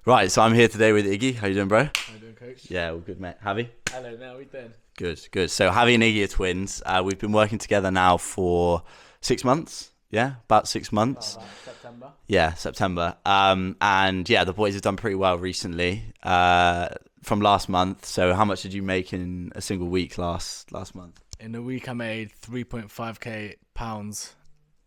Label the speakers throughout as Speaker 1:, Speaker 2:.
Speaker 1: Right, so I'm here today with Iggy. How you doing, bro?
Speaker 2: How you doing, coach?
Speaker 1: Yeah, all good, mate. Javi?
Speaker 2: Hello, now we doing?
Speaker 1: Good, good. So Javi and Iggy are twins. We've been working together now for 6 months. Yeah, about 6 months.
Speaker 2: About September.
Speaker 1: Yeah, September. And yeah, the boys have done pretty well recently. From last month. So how much did you make in a single week last month?
Speaker 2: In a week, I made 3.5k pounds,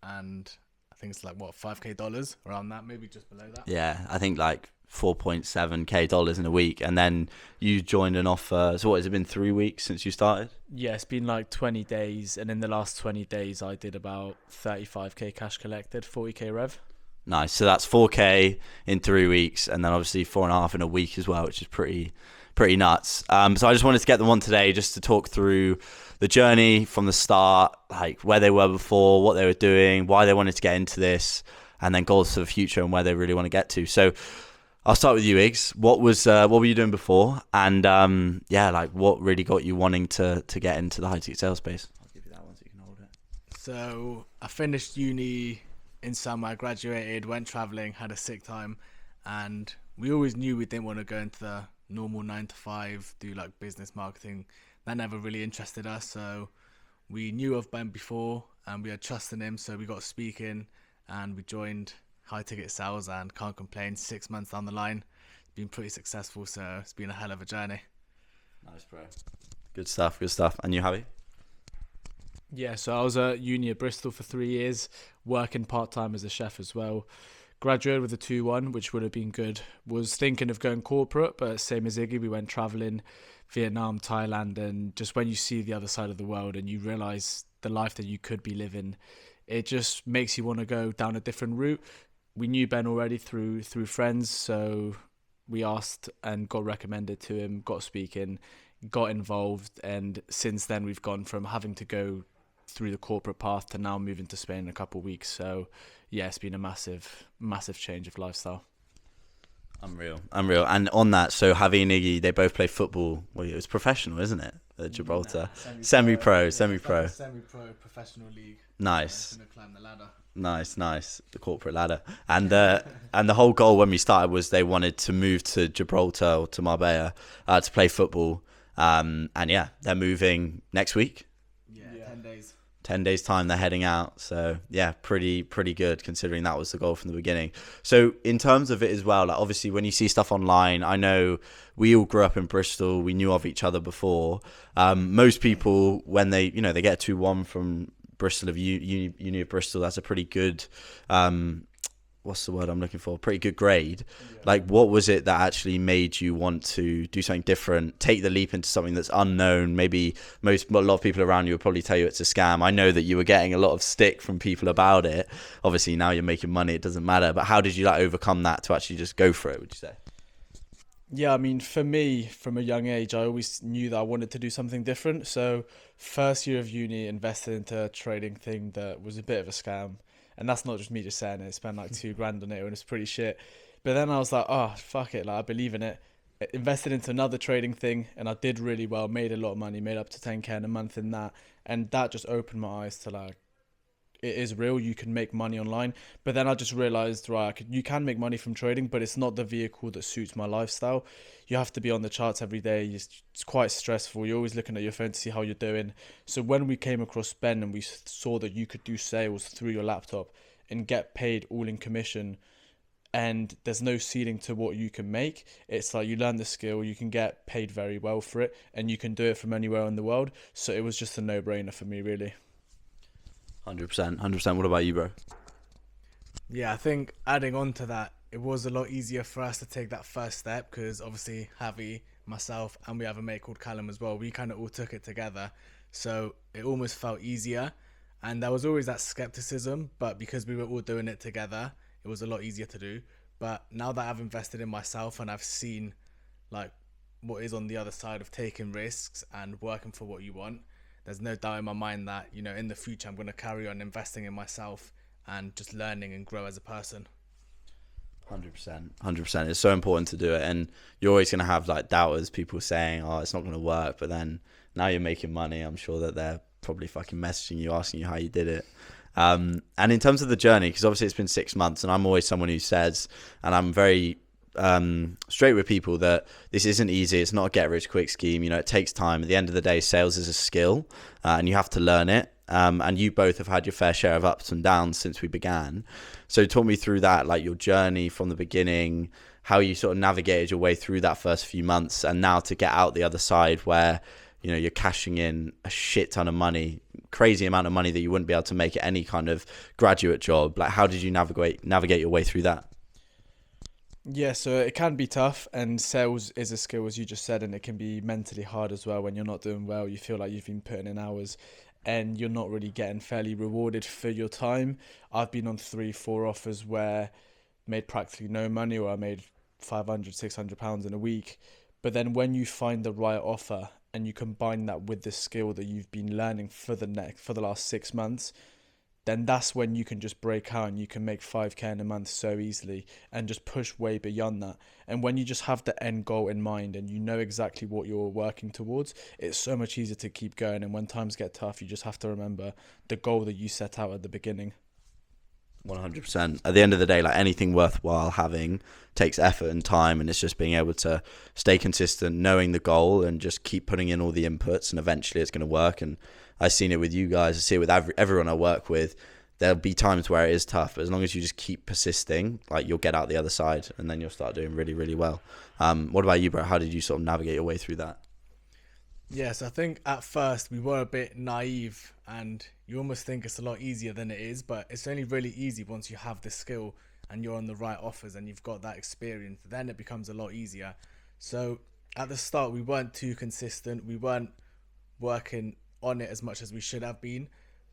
Speaker 2: and I think it's like what 5k dollars around that, maybe just below that.
Speaker 1: Yeah, I think like 4.7k dollars in a week, and then you joined an offer. So what has it been? 3 weeks since you started?
Speaker 2: Yeah, it's been like 20 days, and in the last 20 days, I did about 35k cash collected, 40k rev.
Speaker 1: Nice. So that's 4k in 3 weeks, and then obviously 4.5 in a week as well, which is pretty nuts. So I just wanted to get them on today just to talk through the journey from the start, like where they were before, what they were doing, why they wanted to get into this, and then goals for the future and where they really want to get to. So I'll start with you, Iggs. What were you doing before, and like what really got you wanting to get into the high ticket sales space? I'll give you that one so you can hold it.
Speaker 2: So I finished uni in summer, graduated, went traveling, had a sick time, and we always knew we didn't want to go into the normal 9 to 5, do like business marketing. That never really interested us. So we knew of Ben before, and we had trust in him. So we got speaking, and we joined high ticket sales, and can't complain. 6 months down the line, it's been pretty successful. So it's been a hell of a journey.
Speaker 1: Nice, bro. Good stuff. Good stuff. And you, Javi?
Speaker 2: Yeah, so I was at uni at Bristol for 3 years, working part-time as a chef as well. Graduated with a 2-1, which would have been good. Was thinking of going corporate, but same as Iggy, we went traveling, Vietnam, Thailand, and just when you see the other side of the world and you realize the life that you could be living, it just makes you want to go down a different route. We knew Ben already through friends, so we asked and got recommended to him, got speaking, got involved, and since then we've gone from having to go through the corporate path to now moving to Spain in a couple of weeks. So yeah, it's been a massive change of lifestyle.
Speaker 1: Unreal. And on that, so Javi and Iggy, they both play football. Well, it was professional, isn't it? At Gibraltar. Semi-pro.
Speaker 2: Semi-pro professional league.
Speaker 1: Nice.
Speaker 2: Gonna climb the ladder.
Speaker 1: Nice. The corporate ladder. And and the whole goal when we started was they wanted to move to Gibraltar or to Marbella to play football. And yeah, they're moving next week.
Speaker 2: Yeah, 10 days.
Speaker 1: 10 days time they're heading out. So yeah, pretty good considering that was the goal from the beginning. So in terms of it as well, like obviously when you see stuff online, I know we all grew up in Bristol, we knew of each other before. Most people when they get a 2-1 from Bristol of uni of Bristol, that's a pretty good what's the word I'm looking for? Pretty good grade. Yeah. Like, what was it that actually made you want to do something different, take the leap into something that's unknown? Maybe a lot of people around you will probably tell you it's a scam. I know that you were getting a lot of stick from people about it. Obviously, now you're making money, it doesn't matter. But how did you overcome that to actually just go for it, would you say?
Speaker 2: Yeah, I mean, for me, from a young age, I always knew that I wanted to do something different. So first year of uni, invested into a trading thing that was a bit of a scam. And that's not just me just saying it. Spent like $2,000 on it and it's pretty shit. But then I was like, oh, fuck it. Like, I believe in it. Invested into another trading thing and I did really well. Made a lot of money. Made up to 10k in a month in that. And that just opened my eyes to like, it is real. You can make money online. But then I just realized, right, you can make money from trading, but it's not the vehicle that suits my lifestyle. You have to be on the charts every day. It's quite stressful. You're always looking at your phone to see how you're doing. So when we came across Ben and we saw that you could do sales through your laptop and get paid all in commission, and there's no ceiling to what you can make. It's like you learn the skill, you can get paid very well for it, and you can do it from anywhere in the world. So it was just a no-brainer for me, really.
Speaker 1: 100%. What about you, bro?
Speaker 2: Yeah, I think adding on to that, it was a lot easier for us to take that first step because obviously Javi, myself, and we have a mate called Callum as well. We kind of all took it together. So it almost felt easier. And there was always that skepticism, but because we were all doing it together, it was a lot easier to do. But now that I've invested in myself and I've seen like what is on the other side of taking risks and working for what you want, there's no doubt in my mind that, in the future, I'm going to carry on investing in myself and just learning and grow as a person.
Speaker 1: 100%. It's so important to do it. And you're always going to have doubters, people saying, oh, it's not going to work. But then now you're making money. I'm sure that they're probably fucking messaging you, asking you how you did it. And in terms of the journey, because obviously it's been 6 months and I'm always someone who says, and I'm very straight with people that this isn't easy. It's not a get rich quick scheme. You know, it takes time. At the end of the day, sales is a skill, and you have to learn it. And you both have had your fair share of ups and downs since we began. So talk me through that, like your journey from the beginning, how you sort of navigated your way through that first few months, and now to get out the other side where, you know, you're cashing in a shit ton of money, crazy amount of money that you wouldn't be able to make at any kind of graduate job. Like, how did you navigate your way through that?
Speaker 2: Yeah, so it can be tough, and sales is a skill, as you just said, and it can be mentally hard as well when you're not doing well. You feel like you've been putting in hours and you're not really getting fairly rewarded for your time. I've been on 3, 4 offers where I made practically no money, or I made 500, £600 in a week. But then when you find the right offer and you combine that with the skill that you've been learning for the last 6 months, then that's when you can just break out and you can make 5k in a month so easily and just push way beyond that. And when you just have the end goal in mind and you know exactly what you're working towards, it's so much easier to keep going. And when times get tough, you just have to remember the goal that you set out at the beginning.
Speaker 1: 100%. At the end of the day, like anything worthwhile having takes effort and time, and it's just being able to stay consistent, knowing the goal, and just keep putting in all the inputs, and eventually it's going to work. And I've seen it with you guys. I see it with everyone I work with. There'll be times where it is tough, but as long as you just keep persisting, like you'll get out the other side, and then you'll start doing really, really well. What about you, bro? How did you sort of navigate your way through that?
Speaker 3: Yes, I think at first we were a bit naive and you almost think it's a lot easier than it is, but it's only really easy once you have the skill and you're on the right offers and you've got that experience, then it becomes a lot easier. So at the start we weren't too consistent, we weren't working on it as much as we should have been,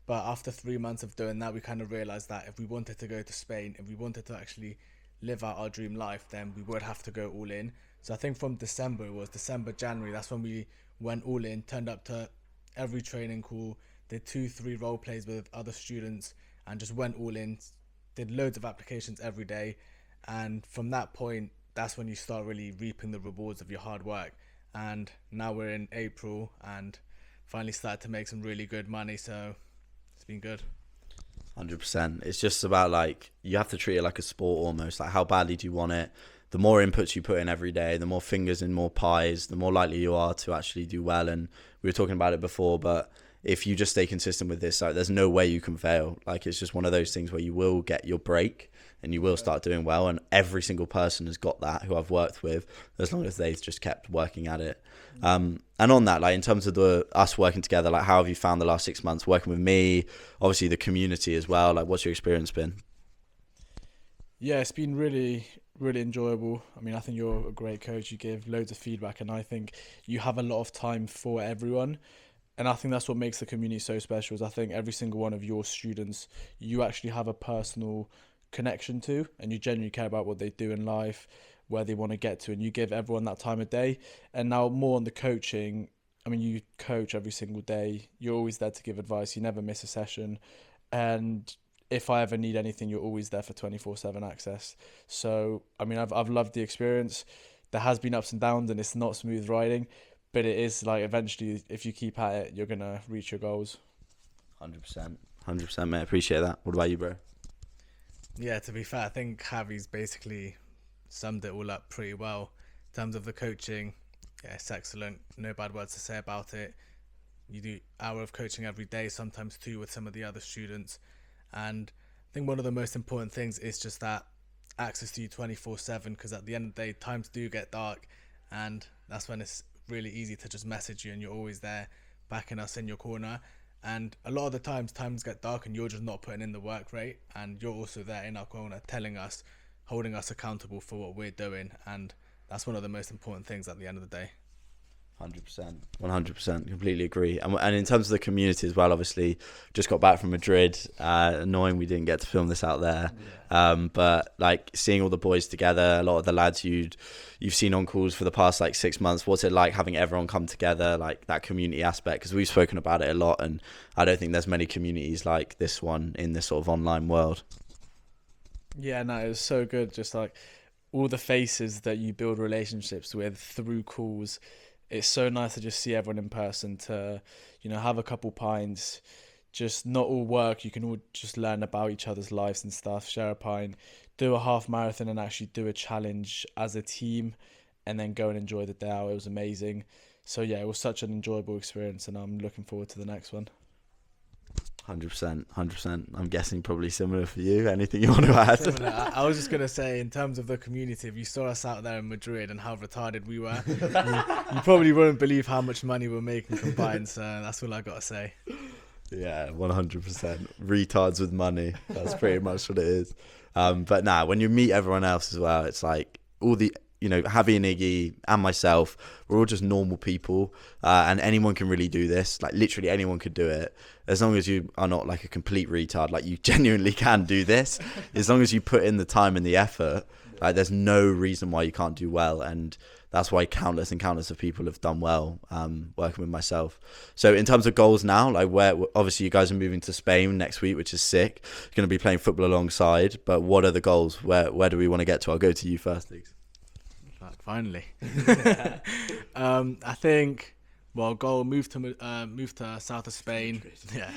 Speaker 3: but after 3 months of doing that we kind of realized that if we wanted to go to Spain, if we wanted to actually live out our dream life, then we would have to go all in. So I think from December, January, that's when we went all in, turned up to every training call, did 2, 3 role plays with other students and just went all in, did loads of applications every day. And from that point, that's when you start really reaping the rewards of your hard work. And now we're in April and finally started to make some really good money. So it's been good.
Speaker 1: 100%. It's just about, like, you have to treat it like a sport almost. Like, how badly do you want it? The more inputs you put in every day, the more fingers in more pies, the more likely you are to actually do well. And we were talking about it before, but if you just stay consistent with this, like, there's no way you can fail. Like, it's just one of those things where you will get your break and you will start doing well. And every single person has got that who I've worked with, as long as they've just kept working at it. And on that, like, in terms of us working together, like, how have you found the last 6 months working with me? Obviously the community as well. Like, what's your experience been?
Speaker 2: Yeah, it's been really, really enjoyable. I mean, I think you're a great coach. You give loads of feedback, and I think you have a lot of time for everyone. And I think that's what makes the community so special. Is I think every single one of your students, you actually have a personal connection to, and you genuinely care about what they do in life, where they want to get to, and you give everyone that time of day. And now more on the coaching. I mean, you coach every single day. You're always there to give advice. You never miss a session, and if I ever need anything, you're always there for 24/7 access. So, I mean, I've loved the experience. There has been ups and downs, and it's not smooth riding, but it is like eventually, if you keep at it, you're gonna reach your goals.
Speaker 1: 100%. 100%, mate. Appreciate that. What about you, bro?
Speaker 3: Yeah, to be fair, I think Javi's basically summed it all up pretty well. In terms of the coaching, yeah, it's excellent. No bad words to say about it. You do an hour of coaching every day, sometimes 2 with some of the other students. And I think one of the most important things is just that access to you 24/7, because at the end of the day, times do get dark, and that's when it's really easy to just message you and you're always there backing us in your corner. And a lot of the times get dark and you're just not putting in the work rate, and you're also there in our corner telling us, holding us accountable for what we're doing. And that's one of the most important things at the end of the day.
Speaker 1: 100%. 100%. Completely agree. And in terms of the community as well, obviously, just got back from Madrid. Annoying we didn't get to film this out there. Yeah. But like seeing all the boys together, a lot of the lads you've seen on calls for the past like 6 months. What's it like having everyone come together, like that community aspect? Because we've spoken about it a lot, and I don't think there's many communities like this one in this sort of online world.
Speaker 2: Yeah, no, it was so good. Just like all the faces that you build relationships with through calls. It's so nice to just see everyone in person, to, you know, have a couple pints, just not all work. You can all just learn about each other's lives and stuff, share a pint, do a half marathon and actually do a challenge as a team, and then go and enjoy the day out. It was amazing. So yeah, it was such an enjoyable experience, and I'm looking forward to the next one.
Speaker 1: 100%. I'm guessing probably similar for you. Anything you want to add?
Speaker 3: Similar. I was just going to say, in terms of the community, if you saw us out there in Madrid and how retarded we were, you probably wouldn't believe how much money we're making combined. So that's all I got to say.
Speaker 1: Yeah, 100%. Retards with money. That's pretty much what it is. But nah, when you meet everyone else as well, it's like all the, Javi and Iggy and myself, we're all just normal people, and anyone can really do this. Like literally anyone could do it, as long as you are not like a complete retard. Like you genuinely can do this, as long as you put in the time and the effort. Like there's no reason why you can't do well, and that's why countless and countless of people have done well, working with myself. So in terms of goals now, like where obviously you guys are moving to Spain next week, which is sick. You're going to be playing football alongside, but what are the goals? Where do we want to get to? I'll go to you first, Diggs.
Speaker 3: Finally. I think, goal, move to south of Spain. Yeah.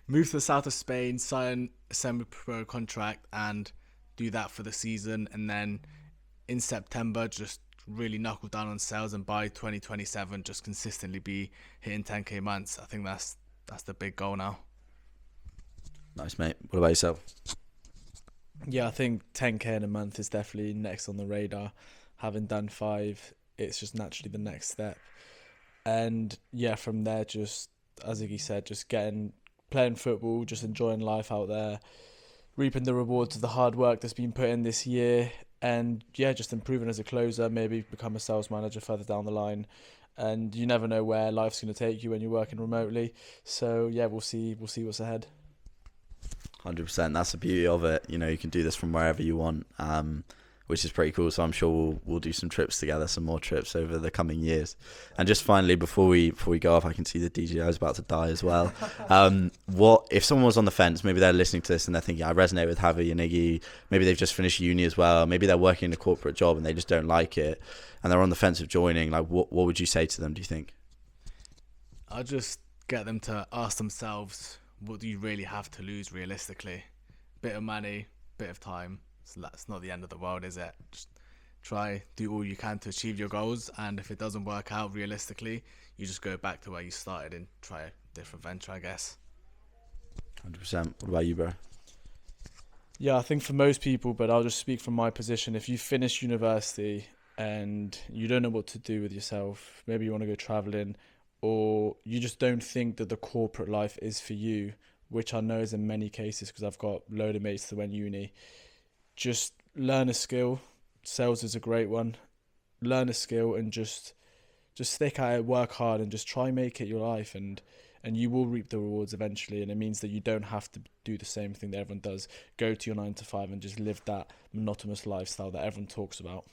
Speaker 3: Move to the south of Spain, sign a semi-pro contract and do that for the season. And then in September, just really knuckle down on sales, and by 2027, just consistently be hitting 10k months. I think that's the big goal now.
Speaker 1: Nice, mate. What about yourself?
Speaker 2: Yeah, I think 10k in a month is definitely next on the radar. Having done 5, it's just naturally the next step. And yeah, from there, just as Iggy said, just playing football, just enjoying life out there, reaping the rewards of the hard work that's been put in this year, and yeah, just improving as a closer, maybe become a sales manager further down the line. And you never know where life's going to take you when you're working remotely. So yeah, we'll see what's ahead.
Speaker 1: 100%. That's the beauty of it. You can do this from wherever you want, which is pretty cool. So I'm sure we'll do some trips together, some more trips over the coming years. And just finally, before we go off, I can see the DJI is about to die as well. What if someone was on the fence? Maybe they're listening to this and they're thinking, I resonate with Javi and Iggy. Maybe they've just finished uni as well. Maybe they're working in a corporate job and they just don't like it, and they're on the fence of joining. Like, what would you say to them, do you think?
Speaker 3: I'll just get them to ask themselves, what do you really have to lose realistically? Bit of money, bit of time. So that's not the end of the world, is it? Just do all you can to achieve your goals, and if it doesn't work out realistically, you just go back to where you started and try a different venture, I guess.
Speaker 1: 100%. What about you, bro?
Speaker 2: Yeah, I think for most people, but I'll just speak from my position. If you finish university and you don't know what to do with yourself, maybe you want to go traveling, or you just don't think that the corporate life is for you, which I know is in many cases because I've got a load of mates that went uni. Just learn a skill. Sales is a great one. Learn a skill and just stick at it, work hard, and just try make it your life, and you will reap the rewards eventually. And it means that you don't have to do the same thing that everyone does. Go to your 9 to 5 and just live that monotonous lifestyle that everyone talks about.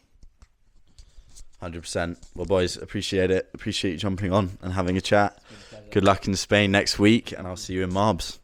Speaker 1: 100%. Well, boys, appreciate it. Appreciate you jumping on and having a chat. Good luck in Spain next week, and I'll see you in Marbs.